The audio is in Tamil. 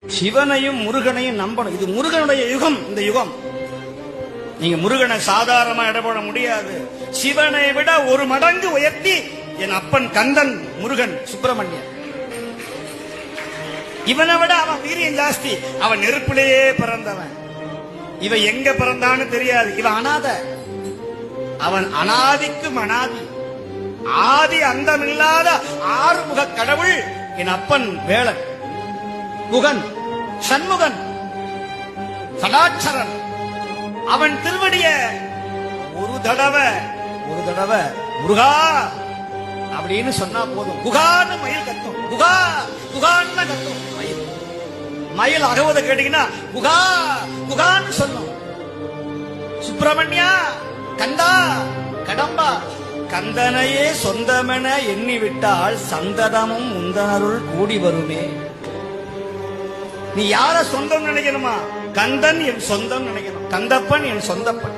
சிவனையும் முருகனையும் நம்பணும். இது முருகனுடைய யுகம். இந்த யுகம் நீங்க முருகனை சாதாரணமா இடப்பட முடியாது. சிவனை விட ஒரு மடங்கு உயர்த்தி என் அப்பன் கந்தன் முருகன் சுப்பிரமணியன். இவனை விட அவன் வீரியம் ஜாஸ்தி. அவன் நெருப்பிலேயே பிறந்தவன். இவன் எங்க பிறந்தான்னு தெரியாது. இவன் அனாத. அவன் அனாதிக்கும் அனாதி, ஆதி அந்தமில்லாத ஆறுமுக கடவுள் என் அப்பன் வேளன், குகன், சண்முகன், சடாட்சரன். அவன் திருவடிய ஒரு தடவை முருகா அப்படின்னு சொன்னா போதும். குகான்னு மயில் கத்தும். குகா குகான்னு கத்தும் மயில். மயில் அகவத கேட்டீங்கன்னா குகா குகான்னு சொல்லும். சுப்பிரமணியா, கந்தா, கடம்பா. கந்தனையே சொந்தமென எண்ணிவிட்டால் சந்ததமும் உந்தனருள் கூடி வருமே. நீ யார சொந்தம் நினைக்கணுமா? கந்தன் என் சொந்தம் நினைக்கணும். கந்தப்பன் என் சொந்தப்பன்.